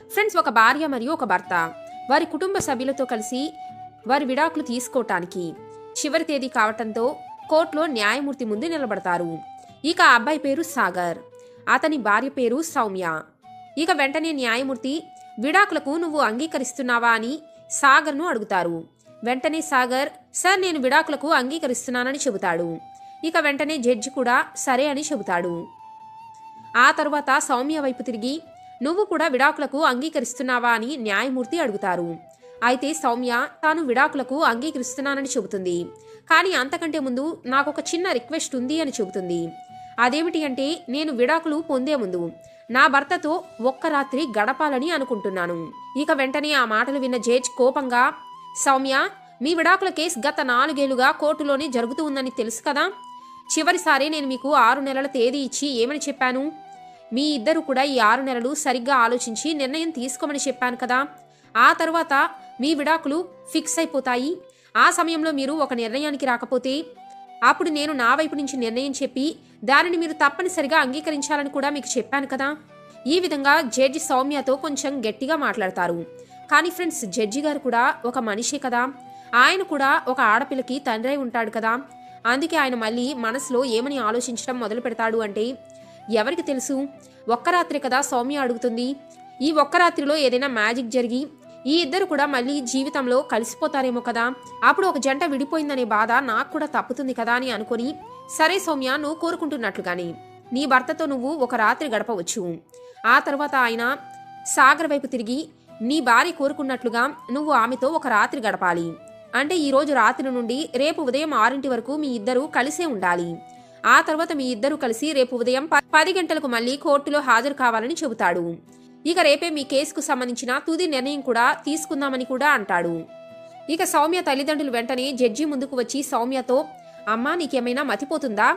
Friends, ఒక భార్య మరియు ఒక భర్త వారి కుటుంబ సభ్యులతో కలిసి వారి విడాకులు తీసుకోవటానికి చివరి తేదీ కావటంతో కోర్టులో న్యాయమూర్తి ముందు నిలబడతారు. ఇక ఆ అబ్బాయి పేరు సాగర్, అతని భార్య పేరు సౌమ్య. ఇక వెంటనే న్యాయమూర్తి విడాకులకు నువ్వు అంగీకరిస్తున్నావా అని సాగర్ను అడుగుతారు. వెంటనే సాగర్ సార్ నేను విడాకులకు అంగీకరిస్తున్నానని చెబుతాడు. ఇక వెంటనే జడ్జి కూడా సరే అని చెబుతాడు. ఆ తరువాత సౌమ్య వైపు తిరిగి నువ్వు కూడా విడాకులకు అంగీకరిస్తున్నావా అని న్యాయమూర్తి అడుగుతారు. అయితే సౌమ్య తాను విడాకులకు అంగీకరిస్తున్నానని చెబుతుంది. కానీ అంతకంటే ముందు నాకొక చిన్న రిక్వెస్ట్ ఉంది అని చెబుతుంది. అదేమిటి అంటే నేను విడాకులు పొందే ముందు నా భర్తతో ఒక్క రాత్రి గడపాలని అనుకుంటున్నాను. ఇక వెంటనే ఆ మాటలు విన్న జడ్జ్ కోపంగా సౌమ్య మీ విడాకుల కేసు గత 4 ఏళ్లుగా కోర్టులోనే జరుగుతూ ఉందని తెలుసు కదా. చివరిసారి నేను మీకు 6 నెలల తేదీ ఇచ్చి ఏమని చెప్పాను? మీ ఇద్దరు కూడా ఈ 6 నెలలు సరిగ్గా ఆలోచించి నిర్ణయం తీసుకోమని చెప్పాను కదా. ఆ తర్వాత మీ విడాకులు ఫిక్స్ అయిపోతాయి. ఆ సమయంలో మీరు ఒక నిర్ణయానికి రాకపోతే అప్పుడు నేను నా వైపు నుంచి నిర్ణయం చెప్పి దానిని మీరు తప్పనిసరిగా అంగీకరించాలని కూడా మీకు చెప్పాను కదా. ఈ విధంగా జడ్జి సౌమ్యతో కొంచెం గట్టిగా మాట్లాడతారు. కానీ ఫ్రెండ్స్, జడ్జి గారు కూడా ఒక మనిషే కదా. ఆయన కూడా ఒక ఆడపిల్లకి తండ్రి ఉంటాడు కదా. అందుకే ఆయన మళ్ళీ మనసులో ఏమని ఆలోచించడం మొదలు పెడతాడు అంటే ఎవరికి తెలుసు, ఒక్క రాత్రి కదా సౌమ్య అడుగుతుంది. ఈ ఒక్క రాత్రిలో ఏదైనా మ్యాజిక్ జరిగి ఈ ఇద్దరు కూడా మళ్ళీ జీవితంలో కలిసిపోతారేమో కదా. అప్పుడు ఒక జంట విడిపోయిందనే బాధ నాకు కూడా తప్పుతుంది కదా అని అనుకుని సరే సౌమ్య నువ్వు కోరుకుంటున్నట్లుగానే నీ భర్తతో నువ్వు ఒక రాత్రి గడపవచ్చు. ఆ తర్వాత ఆయన సాగర్ వైపు తిరిగి నీ భార్య కోరుకున్నట్లుగా నువ్వు ఆమెతో ఒక రాత్రి గడపాలి. అంటే ఈ రోజు రాత్రి నుండి రేపు ఉదయం 6 వరకు మీ ఇద్దరు కలిసే ఉండాలి. ఆ తర్వాత మీ ఇద్దరు కలిసి రేపు ఉదయం 10 గంటలకు మళ్ళీ కోర్టులో హాజరు కావాలని చెబుతాడు. ఇక రేపే మీ కేసుకు సంబంధించిన తుది నిర్ణయం కూడా తీసుకుందామని కూడా అంటాడు. ఇక సౌమ్య తల్లిదండ్రులు వెంటనే జడ్జి ముందుకు వచ్చి సౌమ్యతో అమ్మా నీకేమైనా మతిపోతుందా,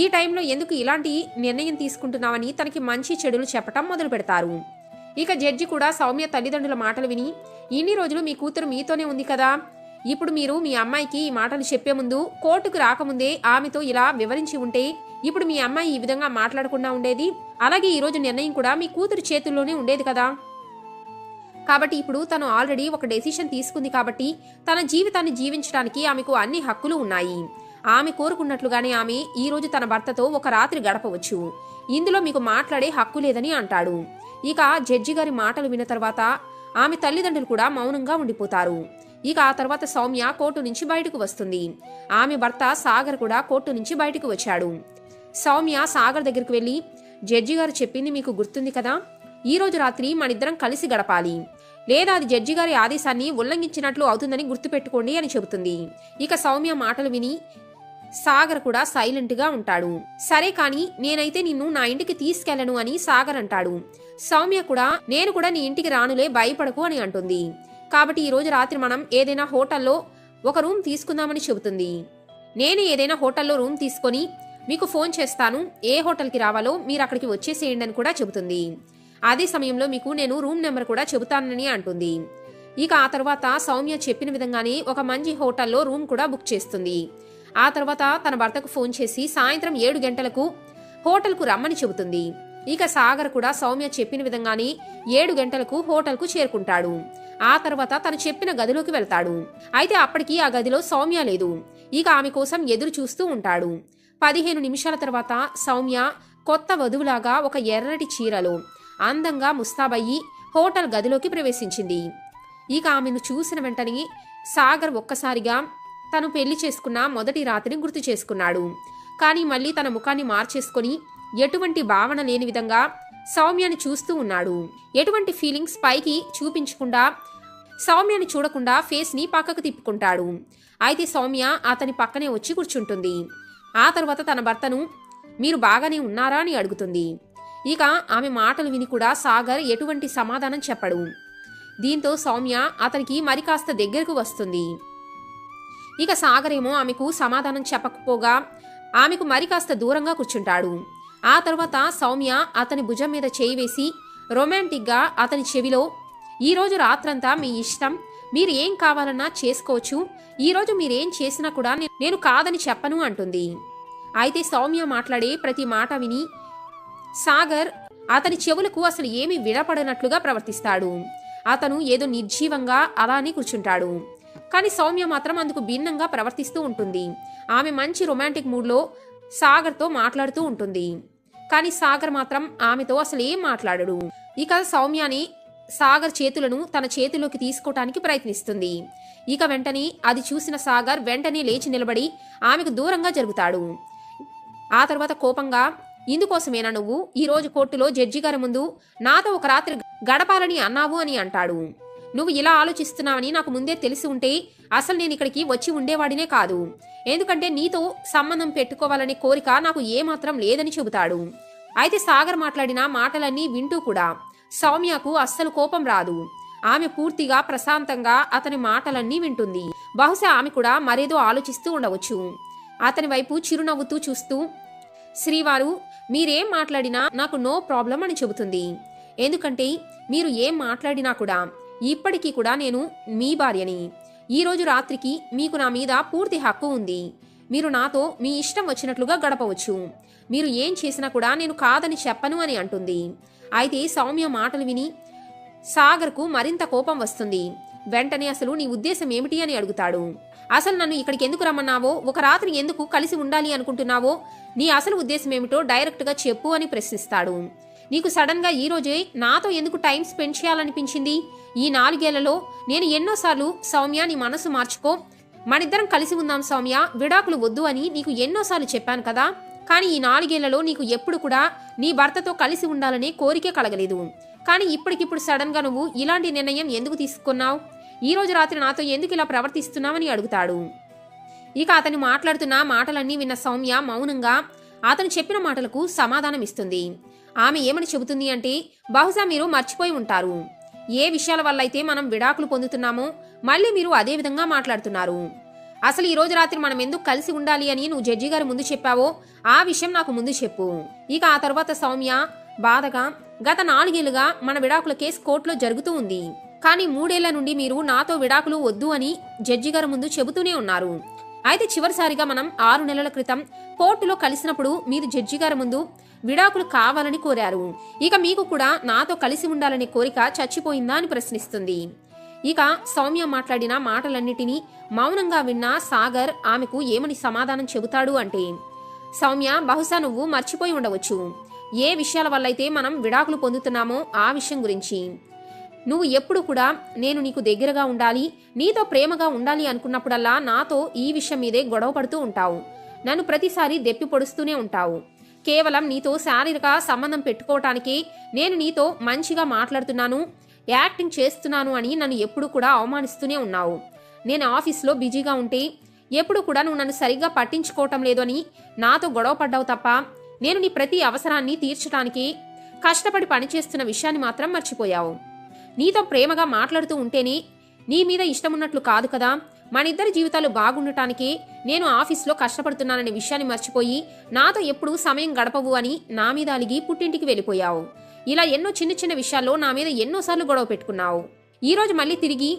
ఈ టైంలో ఎందుకు ఇలాంటి నిర్ణయం తీసుకుంటున్నావని తనకి మంచి చెడులు చెప్పటం మొదలు పెడతారు. ఇక జడ్జి కూడా సౌమ్య తల్లిదండ్రుల మాటలు విని ఇన్ని రోజులు మీ కూతురు మీతోనే ఉంది కదా, ఇప్పుడు మీరు మీ అమ్మాయికి ఈ మాటలు చెప్పే ముందు కోర్టుకు రాకముందే ఆమెతో ఇలా వివరించి ఉంటే ఇప్పుడు మీ అమ్మాయి ఈ విధంగా మాట్లాడకుండా ఉండేది. అలాగే ఈ రోజు నిర్ణయం కూడా మీ కూతురు చేతుల్లోనే ఉండేది కదా. కాబట్టి ఇప్పుడు తను ఆల్రెడీ ఒక డెసిషన్ తీసుకుంది కాబట్టి తన జీవితాన్ని జీవించడానికి ఆమెకు అన్ని హక్కులు ఉన్నాయి. ఆమె కోరుకున్నట్లుగానే ఆమె ఈ రోజు తన భర్తతో ఒక రాత్రి గడపవచ్చు. ఇందులో మీకు మాట్లాడే హక్కు లేదని అంటాడు. ఇక జడ్జి గారి మాటలు విన్న తర్వాత ఆమె తల్లిదండ్రులు కూడా మౌనంగా ఉండిపోతారు. ఇక ఆ తర్వాత సౌమ్య కోర్టు నుంచి బయటకు వస్తుంది. ఆమె భర్త సాగర్ కూడా కోర్టు నుంచి బయటకు వచ్చాడు. సౌమ్య సాగర్ దగ్గరికి వెళ్లి జడ్జి గారు చెప్పింది మీకు గుర్తుంది కదా, ఈ రోజు రాత్రి మనిద్దరం కలిసి గడపాలి, లేదా అది జడ్జి గారి ఆదేశాన్ని ఉల్లంఘించినట్లు అవుతుందని గుర్తుపెట్టుకోండి అని చెబుతుంది. ఇక సౌమ్య మాటలు విని సాగర్ కూడా సైలెంట్ గా ఉంటాడు. సరే కానీ నేనైతే నిన్ను నా ఇంటికి తీసుకెళ్లను అని సాగర్ అంటాడు. సౌమ్య కూడా నేను కూడా నీ ఇంటికి రానులే, భయపడకు అని అంటుంది. కాబట్టి ఈ రోజు రాత్రి మనం ఏదైనా హోటల్లో ఒక రూమ్ తీసుకుందామని చెబుతుంది. నేను ఏదైనా హోటల్లో రూమ్ తీసుకొని మీకు ఫోన్ చేస్తాను, ఏ హోటల్కి రావాలో మీరు అక్కడికి వచ్చేసేయండి అని కూడా చెబుతుంది. అదే సమయంలో మీకు నేను రూమ్ నెంబర్ కూడా చెబుతానని అంటుంది. ఇక ఆ తర్వాత సౌమ్య చెప్పిన విధంగానే ఒక మంచి హోటల్లో రూమ్ కూడా బుక్ చేస్తుంది. ఆ తర్వాత తన భర్తకు ఫోన్ చేసి సాయంత్రం 7 గంటలకు హోటల్కు రమ్మని చెబుతుంది. ఇక సాగర్ కూడా సౌమ్య చెప్పిన విధంగానే 7 గంటలకు హోటల్కు చేరుకుంటాడు. ఆ తర్వాత తను చెప్పిన గదిలోకి వెళ్తాడు. అయితే అప్పటికి ఆ గదిలో సౌమ్య లేదు. ఇక ఆమె కోసం ఎదురు చూస్తూ ఉంటాడు. 15 నిమిషాల తర్వాత సౌమ్య కొత్త వధువులాగా ఒక ఎర్రటి చీరలో అందంగా ముస్తాబయ్యి హోటల్ గదిలోకి ప్రవేశించింది. ఇక ఆమెను చూసిన వెంటనే సాగర్ ఒక్కసారిగా తను పెళ్లి చేసుకున్న మొదటి రాత్రిని గుర్తు చేసుకున్నాడు. కానీ మళ్ళీ తన ముఖాన్ని మార్చేసుకొని ఎటువంటి భావన లేని విధంగా సౌమ్యని చూస్తూ ఉన్నాడు. ఎటువంటి ఫీలింగ్స్ పైకి చూపించకుండా సౌమ్యని చూడకుండా ఫేస్ ని పక్కకు తిప్పుకుంటాడు. అయితే సౌమ్య అతని పక్కనే వచ్చి కూర్చుంటుంది. ఆ తర్వాత తన భర్తను మీరు బాగానే ఉన్నారా అని అడుగుతుంది. ఇక ఆమె మాటలు విని కూడా సాగర్ ఎటువంటి సమాధానం చెప్పడు. దీంతో సౌమ్య అతనికి మరి కాస్త దగ్గరకు వస్తుంది. ఇక సాగర్ ఏమో ఆమెకు సమాధానం చెప్పకపోగా ఆమెకు మరి కాస్త దూరంగా కూర్చుంటాడు. ఆ తర్వాత సౌమ్య అతని భుజం మీద చేయి వేసి రొమాంటిక్ గా అతని చెవిలో ఈ రోజు రాత్రంతా మీ ఇష్టం, మీరు ఏం కావాలన్నా చేసుకోవచ్చు, ఈ రోజు మీరేం చేసినా కూడా నేను కాదని చెప్పను అంటుంది. అయితే సౌమ్య మాట్లాడే ప్రతి మాట విని సాగర్ అతని చెవులకు అసలు ఏమీ వినపడనట్లుగా ప్రవర్తిస్తాడు. అతను ఏదో నిర్జీవంగా అలానే కూర్చుంటాడు. కానీ సౌమ్య మాత్రం అందుకు భిన్నంగా ప్రవర్తిస్తూ ఉంటుంది. ఆమె మంచి రొమాంటిక్ మూడ్లో సాగర్తో మాట్లాడుతూ ఉంటుంది. కానీ సాగర్ మాత్రం ఆమెతో అసలు ఏం మాట్లాడడు. ఇక సౌమ్యని సాగర్ చేతులను తన చేతిలోకి తీసుకోవటానికి ప్రయత్నిస్తుంది. ఇక వెంటనే అది చూసిన సాగర్ వెంటనే లేచి నిలబడి ఆమెకు దూరంగా జరుగుతాడు. ఆ తర్వాత కోపంగా, ఇందుకోసమేనా నువ్వు ఈరోజు కోర్టులో జడ్జి గారి ముందు నాతో ఒక రాత్రి గడపాలని అన్నావు అని అంటాడు. నువ్వు ఇలా ఆలోచిస్తున్నావని నాకు ముందే తెలిసి ఉంటే అసలు నేను ఇక్కడికి వచ్చి ఉండేవాడినే కాదు. ఎందుకంటే నీతో సంబంధం పెట్టుకోవాలనే కోరిక నాకు ఏమాత్రం లేదని చెబుతాడు. అయితే సాగర్ మాట్లాడిన మాటలన్నీ వింటూ కూడా సౌమ్యకు అస్సలు కోపం రాదు. ఆమె పూర్తిగా ప్రశాంతంగా అతని మాటలన్నీ వింటుంది. బహుశా ఆమె కూడా మరేదో ఆలోచిస్తూ ఉండవచ్చు. అతని వైపు చిరునవ్వుతూ చూస్తూ, శ్రీవారు, మీరేం మాట్లాడినా నాకు నో ప్రాబ్లం అని చెబుతుంది. ఎందుకంటే మీరు ఏం మాట్లాడినా కూడా ఇప్పటికీ కూడా నేను మీ భార్యని. ఈరోజు రాత్రికి మీకు నా మీద పూర్తి హక్కు ఉంది. మీరు నాతో మీ ఇష్టం వచ్చినట్లుగా గడపవచ్చు. మీరు ఏం చేసినా కూడా నేను కాదని చెప్పను అని అంటుంది. అయితే సౌమ్య మాటలు విని సాగర్కు మరింత కోపం వస్తుంది. వెంటనే అసలు నీ ఉద్దేశం ఏమిటి అని అడుగుతాడు. అసలు నన్ను ఇక్కడికి ఎందుకు రమ్మన్నావో, ఒక రాత్రి ఎందుకు కలిసి ఉండాలి అనుకుంటున్నావో, నీ అసలు ఉద్దేశం ఏమిటో డైరెక్ట్గా చెప్పు అని ప్రశ్నిస్తాడు. నీకు సడన్ గా ఈ రోజే నాతో ఎందుకు టైం స్పెండ్ చేయాలనిపించింది? ఈ 4 ఏళ్లలో నేను ఎన్నోసార్లు సౌమ్య నీ మనసు మార్చుకో, మనిద్దరం కలిసి ఉందాం సౌమ్య, విడాకులు వద్దు అని నీకు ఎన్నోసార్లు చెప్పాను కదా. కానీ ఈ 4 ఏళ్లలో నీకు ఎప్పుడు కూడా నీ భర్తతో కలిసి ఉండాలనే కోరికే కలగలేదు. కానీ ఇప్పటికిప్పుడు సడన్ గా నువ్వు ఇలాంటి నిర్ణయం ఎందుకు తీసుకున్నావు? ఈ రోజు రాత్రి నాతో ఎందుకు ఇలా ప్రవర్తిస్తున్నావని అడుగుతాడు. ఇక అతను మాట్లాడుతున్న మాటలన్నీ విన్న సౌమ్య మౌనంగా అతను చెప్పిన మాటలకు సమాధానం ఇస్తుంది. ఆమె ఏమని చెబుతుంది అంటే, బహుశా మీరు మర్చిపోయి ఉంటారు. ఏ విషయాల వల్ల అయితే మనం విడాకులు పొందుతున్నామో మళ్ళీ మీరు అదే విధంగా మాట్లాడుతున్నారు. అసలు ఈ రోజు రాత్రి మనం ఎందుకు కలిసి ఉండాలి అని నువ్వు జడ్జి గారి ముందు చెప్పావో ఆ విషయం నాకు ముందు చెప్పు. ఇక ఆ తర్వాత సౌమ్య బాధగా, గత 4 ఏళ్లుగా మన విడాకుల కేసు కోర్టులో జరుగుతూ ఉంది. కానీ 3 ఏళ్ల నుండి మీరు నాతో విడాకులు వద్దు అని జడ్జి గారి ముందు చెబుతూనే ఉన్నారు. అయితే చివరిసారిగా మనం 6 నెలల క్రితం కోర్టులో కలిసినప్పుడు మీరు జడ్జి గారి ముందు విడాకులు కావాలని కోరారు. ఇక మీకు కూడా నాతో కలిసి ఉండాలనే కోరిక చచ్చిపోయిందా అని ప్రశ్నిస్తుంది. ఇక సౌమ్య మాట్లాడిన మాటలన్నిటినీ మౌనంగా విన్న సాగర్ ఆమెకు ఏమని సమాధానం చెబుతాడు అంటే, సౌమ్య, బహుశా నువ్వు మర్చిపోయి ఉండవచ్చు. ఏ విషయాల వల్ల అయితే మనం విడాకులు పొందుతున్నామో ఆ విషయం గురించి. నువ్వు ఎప్పుడు కూడా నేను నీకు దగ్గరగా ఉండాలి, నీతో ప్రేమగా ఉండాలి అనుకున్నప్పుడల్లా నాతో ఈ విషయం మీదే గొడవ పడుతూ ఉంటావు. నన్ను ప్రతిసారి దెప్పి పొడుస్తూనే ఉంటావు. కేవలం నీతో శారీరక సంబంధం పెట్టుకోవటానికి నేను నీతో మంచిగా మాట్లాడుతున్నాను, యాక్టింగ్ చేస్తున్నాను అని నన్ను ఎప్పుడు కూడా అవమానిస్తూనే ఉన్నావు. నేను ఆఫీస్లో బిజీగా ఉంటే ఎప్పుడు కూడా నువ్వు నన్ను సరిగ్గా పట్టించుకోవటం లేదు అని నాతో గొడవ పడ్డావు తప్ప నేను నీ ప్రతి అవసరాన్ని తీర్చడానికి కష్టపడి పనిచేస్తున్న విషయాన్ని మాత్రం మర్చిపోయావు. నీతో ప్రేమగా మాట్లాడుతూ ఉంటేనే నీ మీద ఇష్టమున్నట్లు కాదు కదా. మనిద్దరి జీవితాలు బాగుండటానికి నేను ఆఫీస్లో కష్టపడుతున్నాననే విషయాన్ని మర్చిపోయి నాతో ఎప్పుడూ సమయం గడపవు అని నా మీద అలిగి పుట్టింటికి వెళ్ళిపోయావు. ఇలా ఎన్నో చిన్న చిన్న విషయాల్లో నా మీద ఎన్నోసార్లు గొడవ పెట్టుకున్నావు. ఈరోజు మళ్ళీ తిరిగి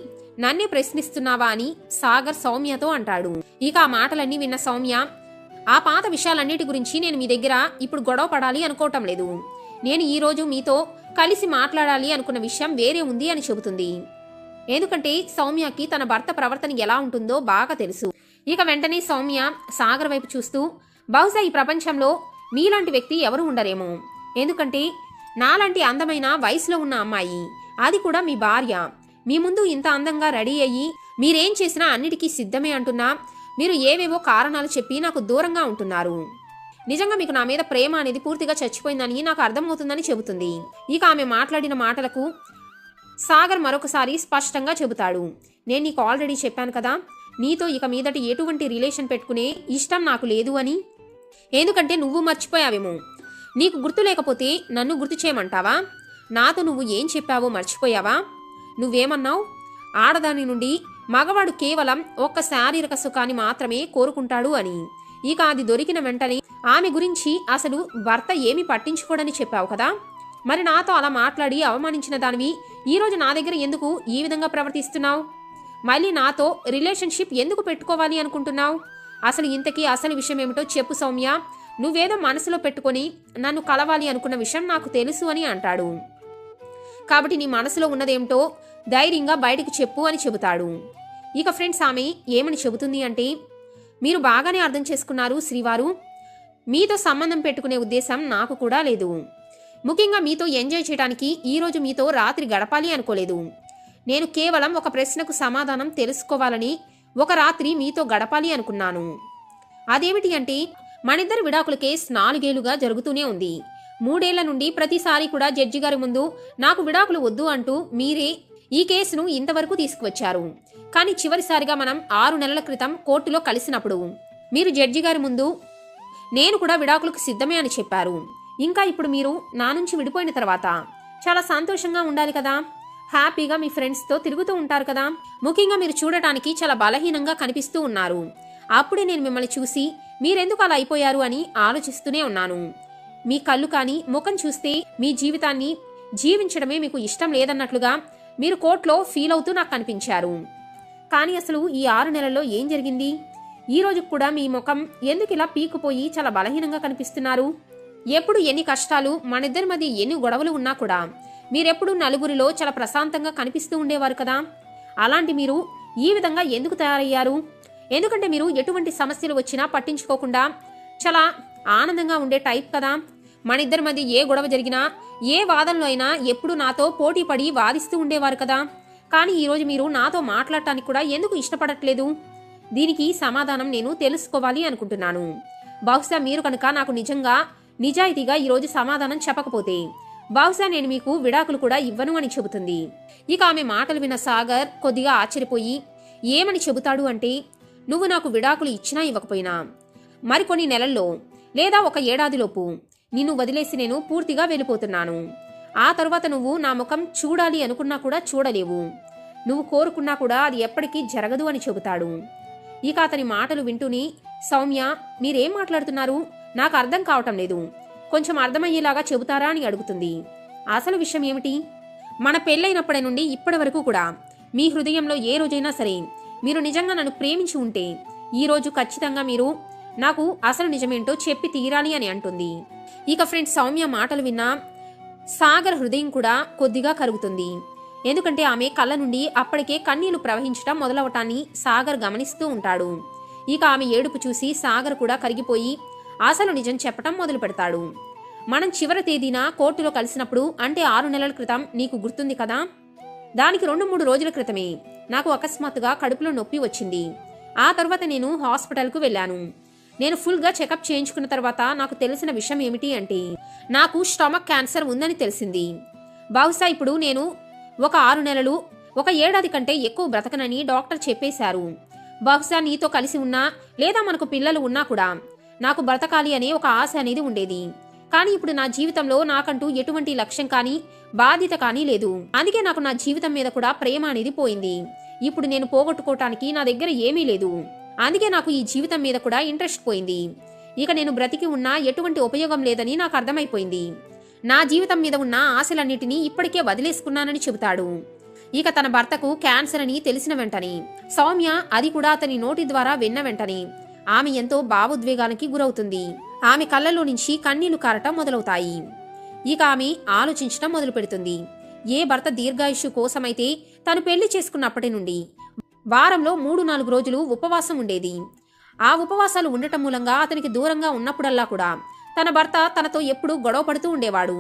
నన్నే ప్రశ్నిస్తున్నావా అని సాగర్ సౌమ్యతో అంటాడు. ఇక ఆ మాటలన్నీ విన్న సౌమ్య, ఆ పాత విషయాలన్నిటి గురించి నేను మీ దగ్గర ఇప్పుడు గొడవ పడాలి అనుకోవటం లేదు. నేను ఈరోజు మీతో కలిసి మాట్లాడాలి అనుకున్న విషయం వేరే ఉంది అని చెబుతుంది. ఎందుకంటే సౌమ్యకి తన భర్త ప్రవర్తన ఎలా ఉంటుందో బాగా తెలుసు. ఇక వెంటనే సౌమ్య సాగర్ వైపు చూస్తూ, బహుశా ఈ ప్రపంచంలో మీలాంటి వ్యక్తి ఎవరు ఉండరేమో. ఎందుకంటే నాలాంటి అందమైన వయసులో ఉన్న అమ్మాయి, అది కూడా మీ భార్య, మీ ముందు ఇంత అందంగా రెడీ అయ్యి మీరేం చేసినా అన్నిటికీ సిద్ధమే అంటున్నా మీరు ఏవేవో కారణాలు చెప్పి నాకు దూరంగా ఉంటున్నారు. నిజంగా మీకు నా మీద ప్రేమ అనేది పూర్తిగా చచ్చిపోయిందని నాకు అర్థమవుతుందని చెబుతుంది. ఇక ఆమె మాట్లాడిన మాటలకు సాగర్ మరొకసారి స్పష్టంగా చెబుతాడు, నేను నీకు ఆల్రెడీ చెప్పాను కదా, నీతో ఇక మీదటి ఎటువంటి రిలేషన్ పెట్టుకునే ఇష్టం నాకు లేదు అని. ఎందుకంటే నువ్వు మర్చిపోయావేమో. నీకు గుర్తు లేకపోతే నన్ను గుర్తు చేయమంటావా? నాతో నువ్వు ఏం చెప్పావో మర్చిపోయావా? నువ్వేమన్నావు? ఆడదాని నుండి మగవాడు కేవలం ఒక్క శారీరక సుఖాన్ని మాత్రమే కోరుకుంటాడు అని. ఇక అది దొరికిన వెంటనే ఆమె గురించి అసలు భర్త ఏమి పట్టించుకోడని చెప్పావు కదా. మరి నాతో అలా మాట్లాడి అవమానించిన దానివి ఈరోజు నా దగ్గర ఎందుకు ఈ విధంగా ప్రవర్తిస్తున్నావు? మళ్ళీ నాతో రిలేషన్షిప్ ఎందుకు పెట్టుకోవాలి అనుకుంటున్నావు? అసలు ఇంతకీ అసలు విషయం ఏమిటో చెప్పు సౌమ్య. నువ్వేదో మనసులో పెట్టుకొని నన్ను కలవాలి అనుకున్న విషయం నాకు తెలుసు అని అంటాడు. కాబట్టి నీ మనసులో ఉన్నదేమిటో ధైర్యంగా బయటకు చెప్పు అని చెబుతాడు. ఇక ఫ్రెండ్స్ ఆమె ఏమని చెబుతుంది అంటే, మీరు బాగానే అర్థం చేసుకున్నారు శ్రీవారు. మీతో సంబంధం పెట్టుకునే ఉద్దేశం నాకు కూడా లేదు. ముఖ్యంగా మీతో ఎంజాయ్ చేయడానికి ఈరోజు మీతో రాత్రి గడపాలి అనుకోలేదు. నేను కేవలం ఒక ప్రశ్నకు సమాధానం తెలుసుకోవాలని ఒక రాత్రి మీతో గడపాలి అనుకున్నాను. అదేమిటి అంటే, మనిద్దరి విడాకుల కేసు 4 ఏళ్లుగా జరుగుతూనే ఉంది. 3 ఏళ్ల నుండి ప్రతిసారి కూడా జడ్జి గారి ముందు నాకు విడాకులు వద్దు అంటూ మీరే ఈ కేసును ఇంతవరకు తీసుకువచ్చారు. కానీ చివరిసారిగా మనం 6 నెలల క్రితం కోర్టులో కలిసినప్పుడు మీరు జడ్జి గారి ముందు నేను కూడా విడాకులకు సిద్ధమే అని చెప్పారు. ఇంకా ఇప్పుడు మీరు నా నుంచి విడిపోయిన తర్వాత చాలా సంతోషంగా ఉండాలి కదా, హ్యాపీగా మీ ఫ్రెండ్స్తో తిరుగుతూ ఉంటారు కదా. ముఖ్యంగా మీరు చూడటానికి చాలా బలహీనంగా కనిపిస్తూ ఉన్నారు. అప్పుడే నేను మిమ్మల్ని చూసి మీరెందుకు అలా అయిపోయారు అని ఆలోచిస్తూనే ఉన్నాను. మీ కళ్ళు కానీ ముఖం చూస్తే మీ జీవితాన్ని జీవించడమే మీకు ఇష్టం లేదన్నట్లుగా మీరు కోర్టులో ఫీల్ అవుతూ నాకు కనిపించారు. కానీ అసలు ఈ 6 నెలల్లో ఏం జరిగింది? ఈ రోజు కూడా మీ ముఖం ఎందుకు ఇలా పీకుపోయి చాలా బలహీనంగా కనిపిస్తున్నారు? ఎప్పుడు ఎన్ని కష్టాలు, మనిద్దరి మధ్య ఎన్ని గొడవలు ఉన్నా కూడా మీరెప్పుడు నలుగురిలో చాలా ప్రశాంతంగా కనిపిస్తూ ఉండేవారు కదా. అలాంటి మీరు ఈ విధంగా ఎందుకు తయారయ్యారు? ఎందుకంటే మీరు ఎటువంటి సమస్యలు వచ్చినా పట్టించుకోకుండా చాలా ఆనందంగా ఉండే టైప్ కదా. మనిద్దరి మధ్య ఏ గొడవ జరిగినా, ఏ వాదనలో అయినా ఎప్పుడు నాతో పోటీ పడి వాదిస్తూ ఉండేవారు కదా. కానీ ఈరోజు మీరు నాతో మాట్లాడటానికి కూడా ఎందుకు ఇష్టపడట్లేదు? దీనికి సమాధానం నేను తెలుసుకోవాలి అనుకుంటున్నాను. బహుశా మీరు కనుక నాకు నిజాయితీగా ఈరోజు సమాధానం చెప్పకపోతే బహుశా నేను మీకు విడాకులు కూడా ఇవ్వను అని చెబుతుంది. ఇక ఆమె మాటలు విన్న సాగర్ కొద్దిగా ఆశ్చర్యపోయి ఏమని చెబుతాడు అంటే, నువ్వు నాకు విడాకులు ఇచ్చినా ఇవ్వకపోయినా మరికొన్ని నెలల్లో లేదా 1 ఏడాదిలోపు నిన్ను వదిలేసి నేను పూర్తిగా వెళ్ళిపోతున్నాను. ఆ తరువాత నువ్వు నా ముఖం చూడాలి అనుకున్నా కూడా చూడలేవు. నువ్వు కోరుకున్నా కూడా అది ఎప్పటికీ జరగదు అని చెబుతాడు. ఇక అతని మాటలు వింటూని సౌమ్య, మీరేం మాట్లాడుతున్నారు? నాకు అర్థం కావటం లేదు. కొంచెం అర్థమయ్యేలాగా చెబుతారా అని అడుగుతుంది. అసలు విషయం ఏమిటి? మన పెళ్ళైనప్పటి నుండి ఇప్పటి వరకు కూడా మీ హృదయంలో ఏ రోజైనా సరే మీరు నిజంగా నన్ను ప్రేమించి ఉంటే ఈ రోజు ఖచ్చితంగా మీరు నాకు అసలు నిజమేంటో చెప్పి తీరాలి అని అంటుంది. ఇక ఫ్రెండ్స్ సౌమ్య మాటలు విన్నా సాగర్ హృదయం కూడా కొద్దిగా కరుగుతుంది. ఎందుకంటే ఆమె కళ్ళ నుండి అప్పటికే కన్నీళ్లు ప్రవహించడం మొదలవటాన్ని సాగర్ గమనిస్తూ ఉంటాడు. ఇక ఆమె ఏడుపు చూసి సాగర్ కూడా కరిగిపోయి అసలు నిజం చెప్పటం మొదలు పెడతాడు. మనం చివరి తేదీన కోర్టులో కలిసినప్పుడు అంటే 6 నెలల క్రితం నీకు గుర్తుంది కదా. దానికి 2-3 రోజుల క్రితమే నాకు అకస్మాత్తుగా కడుపులో నొప్పి వచ్చింది. ఆ తర్వాత నేను హాస్పిటల్కు వెళ్ళాను. నేను ఫుల్గా చెకప్ చేయించుకున్న తర్వాత నాకు తెలిసిన విషయం ఏమిటి అంటే, నాకు స్టమక్ క్యాన్సర్ ఉందని తెలిసింది. బహుశా ఇప్పుడు నేను ఒక 6 నెలలు 1 ఏడాది కంటే ఎక్కువ బ్రతకనని డాక్టర్ చెప్పేశారు. బహుశా నీతో కలిసి ఉన్నా లేదా మనకు పిల్లలు ఉన్నా కూడా నాకు బ్రతకాలి అనే ఒక ఆశ అనేది ఉండేది. కానీ ఇప్పుడు నా జీవితంలో నాకంటూ ఎటువంటి లక్ష్యం కానీ బాధ్యత కానీ లేదు. అందుకే నాకు నా జీవితం మీద కూడా ప్రేమ అనేది పోయింది. ఇప్పుడు నేను పోగొట్టుకోవటానికి నా దగ్గర ఏమీ లేదు. అందుకే నాకు ఈ జీవితం మీద కూడా ఇంట్రెస్ట్ పోయింది. ఇక నేను బ్రతికి ఉన్నా ఎటువంటి ఉపయోగం లేదని నాకు అర్థమైపోయింది. నా జీవితం మీద ఉన్న ఆశలన్నిటినీ ఇప్పటికే వదిలేసుకున్నానని చెబుతాడు. ఇక తన భర్తకు క్యాన్సర్ అని తెలిసిన వెంటనే సౌమ్య అది కూడా అతని నోటి ద్వారా విన్న వెంటనే ఆమె ఎంతో భావోద్వేగానికి గురవుతుంది. ఆమె కళ్ళలో నుంచి కన్నీళ్లు కారటం మొదలవుతాయి. ఇక ఆమె ఆలోచించటం మొదలు పెడుతుంది. ఏ భర్త దీర్ఘాయుష్యు కోసమైతే తను పెళ్లి చేసుకున్నప్పటి నుండి వారంలో 3-4 రోజులు ఉపవాసం ఉండేది. ఆ ఉపవాసాలు ఉండటం మూలంగా అతనికి దూరంగా ఉన్నప్పుడల్లా కూడా తన భర్త తనతో ఎప్పుడూ గొడవ పడుతూ ఉండేవాడు.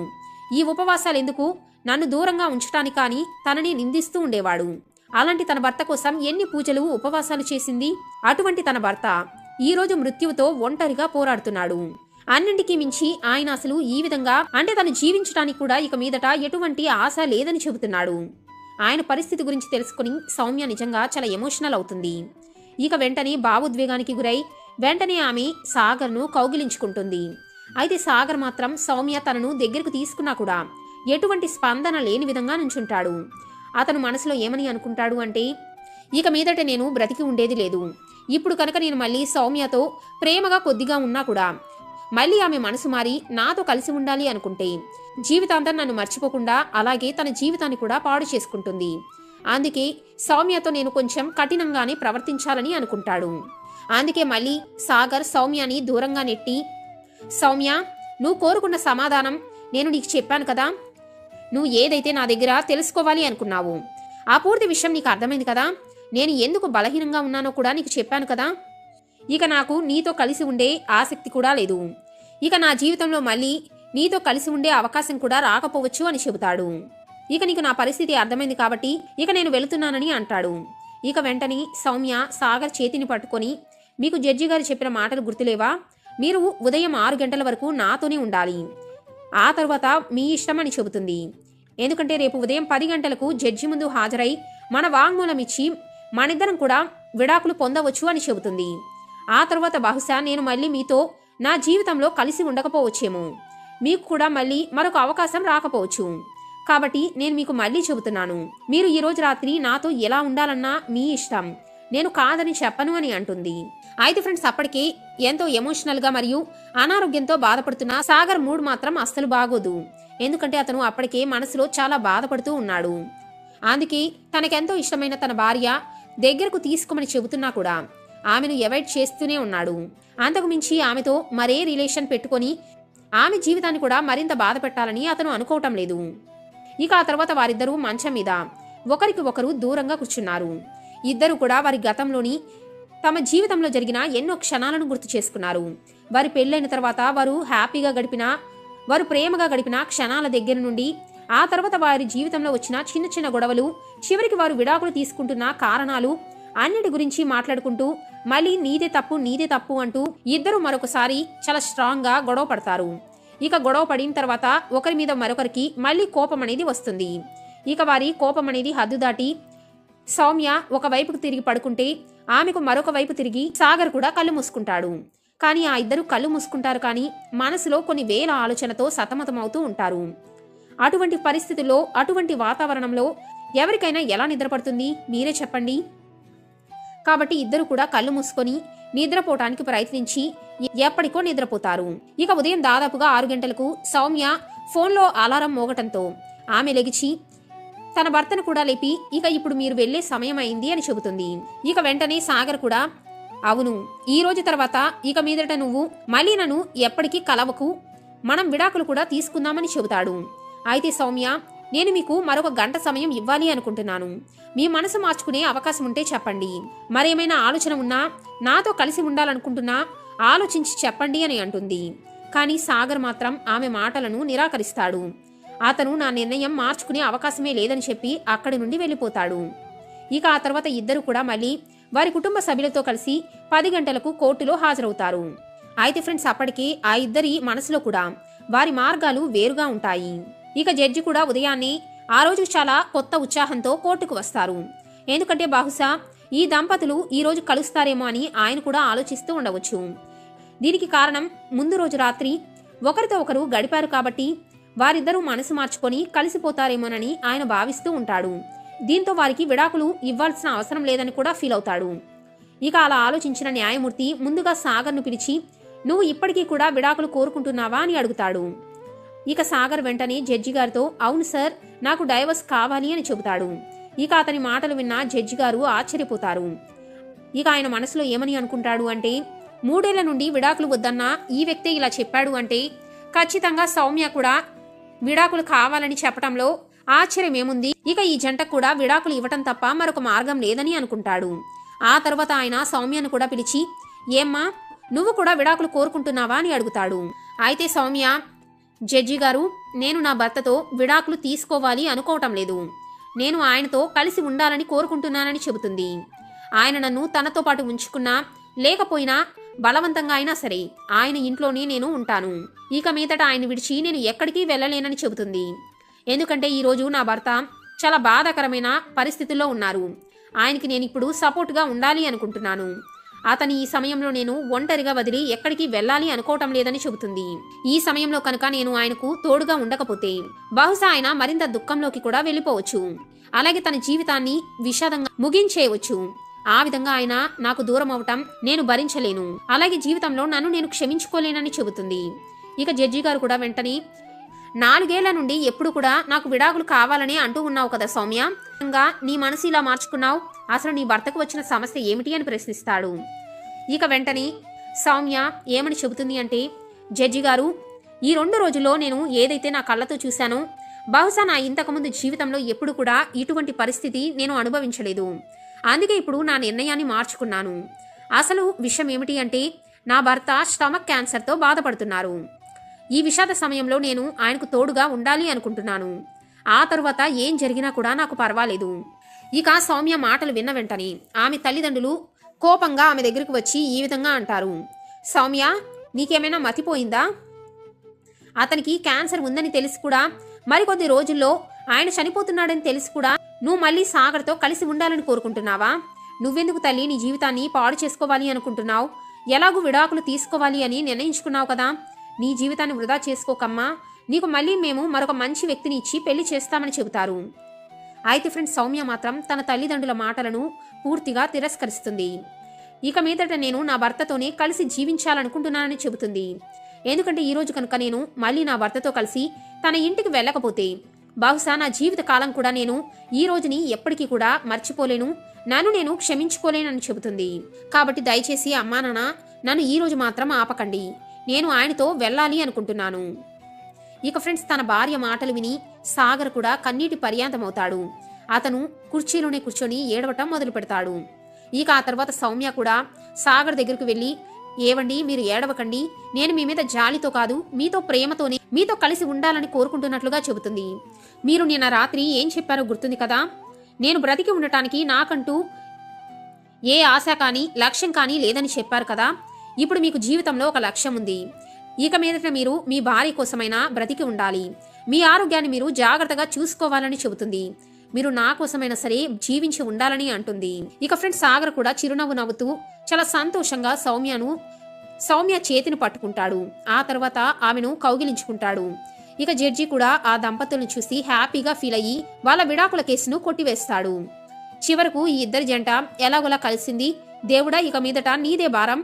ఈ ఉపవాసాలు ఎందుకు, నన్ను దూరంగా ఉంచటానికి కానీ తనని నిందిస్తూ ఉండేవాడు. అలాంటి తన భర్త కోసం ఎన్ని పూజలు ఉపవాసాలు చేసింది. అటువంటి తన భర్త ఈరోజు మృత్యువుతో ఒంటరిగా పోరాడుతున్నాడు. అన్నింటికీ మించి ఆయన అసలు ఈ విధంగా అంటే తను జీవించడానికి కూడా ఇక మీదట ఎటువంటి ఆశ లేదని చెబుతున్నాడు. ఆయన పరిస్థితి గురించి తెలుసుకుని సౌమ్య నిజంగా చాలా ఎమోషనల్ అవుతుంది. ఇక వెంటనే భావోద్వేగానికి గురై వెంటనే ఆమె సాగర్ను కౌగిలించుకుంటుంది. అయితే సాగర్ మాత్రం సౌమ్య తనను దగ్గరకు తీసుకున్నా కూడా ఎటువంటి స్పందన లేని విధంగా నుంచుంటాడు. అతను మనసులో ఏమని అనుకుంటాడు అంటే, ఇక మీదట నేను బ్రతికి ఉండేది లేదు. ఇప్పుడు కనుక నేను మళ్ళీ సౌమ్యతో ప్రేమగా కొద్దిగా ఉన్నా కూడా మళ్ళీ ఆమె మనసు మారి నాతో కలిసి ఉండాలి అనుకుంటే జీవితాంతం నన్ను మర్చిపోకుండా అలాగే తన జీవితాన్ని కూడా పాడు చేసుకుంటుంది. అందుకే సౌమ్యతో నేను కొంచెం కఠినంగానే ప్రవర్తించాలని అనుకుంటాడు. అందుకే మళ్ళీ సాగర్ సౌమ్యని దూరంగా నెట్టి సౌమ్య, నువ్వు కోరుకున్న సమాధానం నేను నీకు చెప్పాను కదా. నువ్వు ఏదైతే నా దగ్గర తెలుసుకోవాలి అనుకున్నావు ఆ పూర్తి విషయం నీకు అర్థమైంది కదా. నేను ఎందుకు బలహీనంగా ఉన్నానో కూడా నీకు చెప్పాను కదా. ఇక నాకు నీతో కలిసి ఉండే ఆసక్తి కూడా లేదు. ఇక నా జీవితంలో మళ్ళీ నీతో కలిసి ఉండే అవకాశం కూడా రాకపోవచ్చు అని చెబుతాడు. ఇక నీకు నా పరిస్థితి అర్థమైంది కాబట్టి ఇక నేను వెళుతున్నానని అంటాడు. ఇక వెంటనే సౌమ్య సాగర్ చేతిని పట్టుకొని, మీకు జడ్జి గారు చెప్పిన మాటలు గుర్తులేవా? మీరు ఉదయం 6 గంటల వరకు నాతోనే ఉండాలి, ఆ తర్వాత మీ ఇష్టం అని చెబుతుంది. ఎందుకంటే రేపు ఉదయం 10 గంటలకు జడ్జి ముందు హాజరై మన వాంగ్మూలం ఇచ్చి మనిద్దరం కూడా విడాకులు పొందవచ్చు అని చెబుతుంది. ఆ తర్వాత బహుశా నేను మళ్ళీ మీతో నా జీవితంలో కలిసి ఉండకపోవచ్చేమో, మీకు కూడా మళ్ళీ మరొక అవకాశం రాకపోవచ్చు. కాబట్టి నేను మీకు మళ్ళీ చెబుతున్నాను, మీరు ఈరోజు రాత్రి నాతో ఎలా ఉండాలన్నా మీ ఇష్టం, నేను కాదని చెప్పను అని అంటుంది. అయితే ఫ్రెండ్స్, అప్పటికే ఎంతో ఎమోషనల్గా మరియు అనారోగ్యంతో బాధపడుతున్న సాగర్ మూడ్ మాత్రం అస్సలు బాగోదు. ఎందుకంటే అతను అప్పటికే మనసులో చాలా బాధపడుతూ ఉన్నాడు. అందుకే తనకెంతో ఇష్టమైన తన భార్య దగ్గరకు తీసుకోమని చెబుతున్నా కూడా ఆమెను అవాయిడ్ చేస్తూనే ఉన్నాడు. అంతకు మించి ఆమెతో మరే రిలేషన్ పెట్టుకొని ఆమె జీవితాన్ని కూడా మరింత బాధ పెట్టాలని అతను అనుకోవటం లేదు. ఇక ఆ తర్వాత వారిద్దరూ మంచం మీద ఒకరికి ఒకరు దూరంగా కూర్చున్నారు. ఇద్దరు కూడా వారి గతంలోని తమ జీవితంలో జరిగిన ఎన్నో క్షణాలను గుర్తు చేసుకున్నారు. వారి పెళ్ళైన తర్వాత వారు హ్యాపీగా గడిపిన, వారు ప్రేమగా గడిపిన క్షణాల దగ్గర నుండి ఆ తర్వాత వారి జీవితంలో వచ్చిన చిన్న చిన్న గొడవలు, చివరికి వారు విడాకులు తీసుకుంటున్న కారణాలు అన్నిటి గురించి మాట్లాడుకుంటూ మళ్ళీ నీదే తప్పు అంటూ ఇద్దరు మరొకసారి చాలా స్ట్రాంగ్ గా గొడవ పడతారు. ఇక గొడవ పడిన తర్వాత ఒకరి మీద మరొకరికి మళ్ళీ కోపం అనేది వస్తుంది. ఇక వారి కోపం అనేది హద్దు దాటి సౌమ్య ఒకవైపుకు తిరిగి పడుకుంటే ఆమెకు మరొక వైపు తిరిగి సాగర్ కూడా కళ్ళు మూసుకుంటాడు. కానీ ఆ ఇద్దరు కళ్ళు మూసుకుంటారు, కానీ మనసులో కొన్ని వేల ఆలోచనతో సతమతమవుతూ ఉంటారు. అటువంటి పరిస్థితుల్లో, అటువంటి వాతావరణంలో ఎవరికైనా ఎలా నిద్రపడుతుంది మీరే చెప్పండి. కాబట్టి ఇద్దరు కూడా కళ్ళు మూసుకొని నిద్రపోవటానికి ప్రయత్నించి ఎప్పటికో నిద్రపోతారు. ఇక ఉదయం దాదాపుగా 6 గంటలకు సౌమ్య ఫోన్లో అలారం మోగటంతో ఆమె లెగిచి తన భర్తను కూడా లేపి ఇక ఇప్పుడు మీరు వెళ్లే సమయం అయింది అని చెబుతుంది. ఇక వెంటనే సాగర్ కూడా, అవును, ఈ రోజు తర్వాత ఇక మీదట నువ్వు మళ్ళీ నన్ను ఎప్పటికీ కలవకు, మనం విడాకులు కూడా తీసుకుందామని చెబుతాడు. అయితే సౌమ్య, నేను మీకు మరొక గంట సమయం ఇవ్వాలి అనుకుంటున్నాను, మీ మనసు మార్చుకునే అవకాశం ఉంటే చెప్పండి, మరేమైనా ఆలోచన ఉన్నా, నాతో కలిసి ఉండాలనుకుంటున్నా ఆలోచించి చెప్పండి అని అంటుంది. కానీ సాగర్ మాత్రం ఆమె మాటలను నిరాకరిస్తాడు. అతను నా నిర్ణయం మార్చుకునే అవకాశమే లేదని చెప్పి అక్కడి నుండి వెళ్ళిపోతాడు. ఇక ఆ తర్వాత ఇద్దరు కూడా మళ్ళీ వారి కుటుంబ సభ్యులతో కలిసి 10 గంటలకు కోర్టులో హాజరవుతారు. అయితే ఫ్రెండ్స్, అప్పటికే ఆ ఇద్దరి మనసులో కూడా వారి మార్గాలు వేరుగా ఉంటాయి. ఇక జడ్జి కూడా ఉదయాన్నే ఆ రోజు చాలా కొత్త ఉత్సాహంతో కోర్టుకు వస్తారు. ఎందుకంటే బహుశా ఈ దంపతులు ఈ రోజు కలుస్తారేమో అని ఆయన కూడా ఆలోచిస్తూ ఉండవచ్చు. దీనికి కారణం ముందు రోజు రాత్రి ఒకరితో ఒకరు గడిపారు కాబట్టి వారిద్దరూ మనసు మార్చుకొని కలిసిపోతారేమోనని ఆయన భావిస్తూ ఉంటాడు. దీంతో వారికి విడాకులు ఇవ్వాల్సిన అవసరం లేదని కూడా ఫీల్ అవుతాడు. ఇక అలా ఆలోచించిన న్యాయమూర్తి ముందుగా సాగర్ను పిలిచి, నువ్వు ఇప్పటికీ కూడా విడాకులు కోరుకుంటున్నావా అని అడుగుతాడు. ఇక సాగర్ వెంటనే జడ్జి గారితో, అవును సార్, నాకు డైవర్స్ కావాలి అని చెబుతాడు. ఇక అతని మాటలు విన్న జడ్జి గారు ఆశ్చర్యపోతారు. ఇక ఆయన మనసులో ఏమని అనుకుంటాడు అంటే, 3 ఏళ్ల నుండి విడాకులు వద్దన్నా ఈ వ్యక్తే ఇలా చెప్పాడు అంటే ఖచ్చితంగా సౌమ్య కూడా విడాకులు కావాలని చెప్పటంలో ఆశ్చర్యమేముంది, ఇక ఈ జంటకు కూడా విడాకులు ఇవ్వటం తప్ప మరొక మార్గం లేదని అనుకుంటాడు. ఆ తర్వాత ఆయన సౌమ్యను కూడా పిలిచి, ఏమ్మా, నువ్వు కూడా విడాకులు కోరుకుంటున్నావా అని అడుగుతాడు. అయితే సౌమ్య, జడ్జి గారు, నేను నా భర్తతో విడాకులు తీసుకోవాలి అనుకోవటం లేదు, నేను ఆయనతో కలిసి ఉండాలని కోరుకుంటున్నానని చెబుతుంది. ఆయన నన్ను తనతో పాటు ఉంచుకున్నా లేకపోయినా బలవంతంగా అయినా సరే ఆయన ఇంట్లోనే నేను ఉంటాను. ఇక మీదట ఆయన విడిచి నేను ఎక్కడికి వెళ్ళలేనని చెబుతుంది. ఎందుకంటే ఈరోజు నా భర్త చాలా బాధాకరమైన పరిస్థితుల్లో ఉన్నారు. ఆయనకి నేను ఇప్పుడు సపోర్ట్గా ఉండాలి అనుకుంటున్నాను. అతని ఈ సమయంలో నేను ఒంటరిగా వదిలి ఎక్కడికి వెళ్ళాలి అనుకోవటం లేదని చెబుతుంది. ఈ సమయంలో కనుక నేను ఆయనకు తోడుగా ఉండకపోతే బహుశా ఆయన మరింత దుఃఖంలోకి కూడా వెళ్ళిపోవచ్చు. అలాగే తన జీవితాన్ని విషాదంగా ముగించేయవచ్చు. ఆ విధంగా ఆయన నాకు దూరం అవటం నేను భరించలేను. అలాగే జీవితంలో నన్ను నేను క్షమించుకోలేనని చెబుతుంది. ఇక జడ్జి గారు కూడా వెంటనే, 4 ఏళ్ల నుండి ఎప్పుడు కూడా నాకు విడాకులు కావాలని అంటూ ఉన్నావు కదా సౌమ్య, నీ మనసు ఇలా మార్చుకున్నావు, అసలు నీ భర్తకు వచ్చిన సమస్య ఏమిటి అని ప్రశ్నిస్తాడు. ఇక వెంటనే సౌమ్య ఏమని చెబుతుంది అంటే, జడ్జి గారు, ఈ 2 రోజుల్లో నేను ఏదైతే నా కళ్ళతో చూశానో బహుశా నా ఇంతకుముందు జీవితంలో ఎప్పుడు కూడా ఇటువంటి పరిస్థితి నేను అనుభవించలేదు. అందుకే ఇప్పుడు నా నిర్ణయాన్ని మార్చుకున్నాను. అసలు విషయం ఏమిటి అంటే నా భర్త స్టమక్ క్యాన్సర్తో బాధపడుతున్నారు. ఈ విషాద సమయంలో నేను ఆయనకు తోడుగా ఉండాలి అనుకుంటున్నాను. ఆ తరువాత ఏం జరిగినా కూడా నాకు పర్వాలేదు. ఇక సౌమ్య మాటలు విన్న వెంటనే ఆమె తల్లిదండ్రులు కోపంగా ఆమె దగ్గరికి వచ్చి ఈ విధంగా అంటారు. సౌమ్య, నీకేమైనా మతిపోయిందా? అతనికి క్యాన్సర్ ఉందని తెలిసి కూడా మరికొద్ది రోజుల్లో ఆయన చనిపోతున్నాడని తెలిసి కూడా నువ్వు మళ్ళీ సాగర్తో కలిసి ఉండాలని కోరుకుంటున్నావా? నువ్వెందుకు తల్లి నీ జీవితాన్ని పాడు చేసుకోవాలి అనుకుంటున్నావు? ఎలాగూ విడాకులు తీసుకోవాలి అని నిర్ణయించుకున్నావు కదా. నీ జీవితాన్ని వృధా చేసుకోకమ్మా. నీకు మళ్ళీ మేము మరొక మంచి వ్యక్తిని ఇచ్చి పెళ్లి చేస్తామని చెబుతారు. అయితే ఫ్రెండ్స్, సౌమ్య మాత్రం తన తల్లిదండ్రుల మాటలను పూర్తిగా తిరస్కరిస్తుంది. ఇక మీదట నేను నా భర్తతోనే కలిసి జీవించాలనుకుంటున్నానని చెబుతుంది. ఎందుకంటే ఈరోజు కనుక నేను మళ్ళీ నా భర్తతో కలిసి తన ఇంటికి వెళ్ళకపోతే బహుశా నా జీవిత కాలం కూడా నేను ఈ రోజుని ఎప్పటికీ కూడా మర్చిపోలేను, నన్ను నేను క్షమించుకోలేనని చెబుతుంది. కాబట్టి దయచేసి అమ్మా నాన్న, నన్ను ఈ రోజు మాత్రం ఆపకండి. నేను ఆయనతో వెళ్ళాలి అనుకుంటున్నాను. ఇక ఫ్రెండ్స్, తన భార్య మాటలు విని సాగర్ కూడా కన్నీటి పర్యాంతమవుతాడు. అతను కుర్చీలోనే కూర్చొని ఏడవటం మొదలు పెడతాడు. ఇక ఆ తర్వాత సౌమ్య కూడా సాగర్ దగ్గరకు వెళ్ళి, ఏవండి, మీరు ఏడవకండి, నేను మీ మీద జాలితో కాదు మీతో ప్రేమతోనే మీతో కలిసి ఉండాలని కోరుకుంటున్నట్లుగా చెబుతుంది. మీరు నిన్న రాత్రి ఏం చెప్పారో గుర్తుంది కదా. నేను బ్రతికి ఉండటానికి నాకంటూ ఏ ఆశ కానీ లక్ష్యం కానీ లేదని చెప్పారు కదా. ఇప్పుడు మీకు జీవితంలో ఒక లక్ష్యం ఉంది. ఇక మీదట మీరు మీ భార్య కోసమైనా బ్రతికి ఉండాలి. మీ ఆరోగ్యాన్ని మీరు జాగ్రత్తగా చూసుకోవాలని చెబుతుంది. మీరు నా కోసమైనా సరే జీవించి ఉండాలని అంటుంది. ఇక ఫ్రెండ్స్, సాగర్ కూడా చిరునవ్వు నవ్వుతూ చాలా సంతోషంగా సౌమ్య చేతిని పట్టుకుంటాడు. ఆ తర్వాత ఆమెను కౌగిలించుకుంటాడు. ఇక జడ్జి కూడా ఆ దంపతులను చూసి హ్యాపీగా ఫీల్ అయ్యి వాళ్ళ విడాకుల కేసును కొట్టివేస్తాడు. చివరకు ఈ ఇద్దరి జంట ఎలాగోలా కలిసింది. దేవుడా, ఇక మీదట నీదే భారం.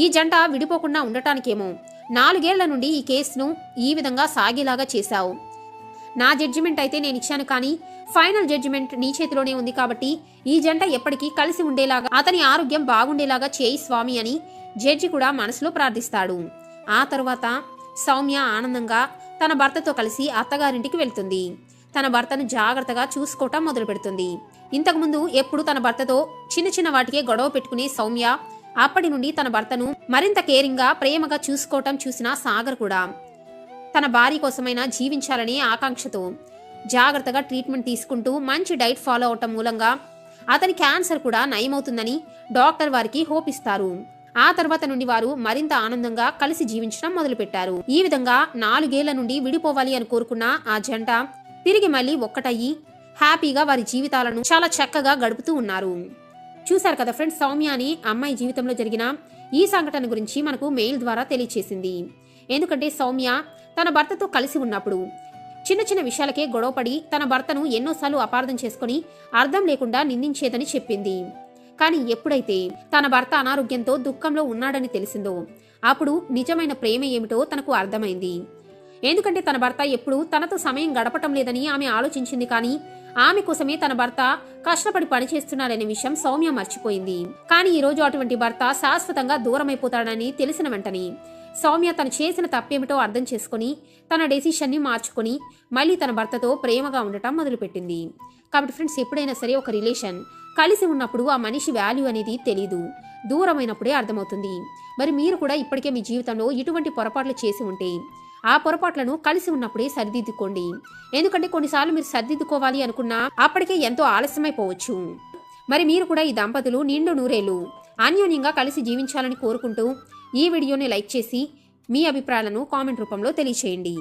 ఈ జంట విడిపోకుండా ఉండటానికేమో 4 ఏళ్ల నుండి ఈ కేసును ఈ విధంగా సాగేలాగా చేశావు. నా జడ్జిమెంట్ అయితే నేను ఇచ్చాను, కానీ ఫైనల్ జడ్జిమెంట్ నీ చేతిలోనే ఉంది. కాబట్టి ఈ జంట ఎప్పటికీ కలిసి ఉండేలాగా, అతని ఆరోగ్యం బాగుండేలాగా చేయి స్వామి అని జడ్జి కూడా మనసులో ప్రార్థిస్తాడు. ఆ తర్వాత సౌమ్య ఆనందంగా తన భర్తతో కలిసి అత్తగారింటికి వెళ్తుంది. తన భర్తను జాగ్రత్తగా చూసుకోవటం మొదలు పెడుతుంది. ఇంతకుముందు ఎప్పుడు తన భర్తతో చిన్న చిన్న వాటికే గొడవ పెట్టుకునే సౌమ్య అప్పటి నుండి తన భర్తను మరింత కేరింగ్గా ప్రేమగా చూసుకోవటం చూసిన సాగర్ కూడా తన భార్య కోసమైనా జీవించాలనే ఆకాంక్షతో జాగ్రత్తగా ట్రీట్మెంట్ తీసుకుంటూ మంచి డైట్ ఫాలో అవటం మూలంగా అతని క్యాన్సర్ కూడా నయమవుతుందని డాక్టర్ వారికి హోప్ ఇస్తారు. ఆ తర్వాత నుండి వారు మరింత ఆనందంగా కలిసి జీవించడం మొదలుపెట్టారు. ఈ విధంగా 4 ఏళ్ల నుండి విడిపోవాలి అని కోరుకున్న ఆ జంట తిరిగి మళ్ళీ ఒక్కటయ్యి హ్యాపీగా వారి జీవితాలను చాలా చక్కగా గడుపుతూ ఉన్నారు. చూశారు కదా ఫ్రెండ్స్, సౌమ్య అని అమ్మాయి జీవితంలో జరిగిన ఈ సంఘటన గురించి మనకు మెయిల్ ద్వారా తెలియచేసింది. ఎందుకంటే సౌమ్య తన భర్తతో కలిసి ఉన్నప్పుడు చిన్న చిన్న విషయాలకే గొడవపడి తన భర్తను ఎన్నోసార్లు అపార్థం చేసుకుని అర్థం లేకుండా నిందించేదని చెప్పింది. కానీ ఎప్పుడైతే తన భర్త అనారోగ్యంతో దుఃఖంలో ఉన్నాడని తెలిసిందో అప్పుడు నిజమైన ప్రేమ ఏమిటో తనకు అర్థమైంది. ఎందుకంటే తన భర్త ఎప్పుడు తనతో సమయం గడపటం లేదని ఆమె ఆలోచించింది, కానీ ఆమె కోసమే తన భర్త కష్టపడి పనిచేస్తున్నాడనే విషయం సౌమ్య మర్చిపోయింది. కానీ ఈరోజు అటువంటి భర్త శాశ్వతంగా దూరమైపోతాడని తెలిసిన వెంటనే సౌమ్య తను చేసిన తప్పేమిటో అర్థం చేసుకుని తన డెసిషన్ని మార్చుకుని మళ్ళీ తన భర్తతో ప్రేమగా ఉండటం మొదలుపెట్టింది. కాబట్టి ఫ్రెండ్స్, ఎప్పుడైనా సరే ఒక రిలేషన్ కలిసి ఉన్నప్పుడు ఆ మనిషి వాల్యూ అనేది తెలీదు, దూరమైనప్పుడే అర్థమవుతుంది. మరి మీరు కూడా ఇప్పటికే మీ జీవితంలో ఇటువంటి పొరపాట్లు చేసి ఉంటే ఆ పొరపాట్లను కలిసి ఉన్నప్పుడే సరిదిద్దుకోండి. ఎందుకంటే కొన్నిసార్లు మీరు సరిదిద్దుకోవాలి అనుకున్నా అప్పటికే ఎంతో ఆలస్యమైపోవచ్చు. మరి మీరు కూడా ఈ దంపతులు నిండు నూరేళ్లు అన్యోన్యంగా కలిసి జీవించాలని కోరుకుంటూ ఈ వీడియోని లైక్ చేసి మీ అభిప్రాయాలను కామెంట్ రూపంలో తెలియచేయండి.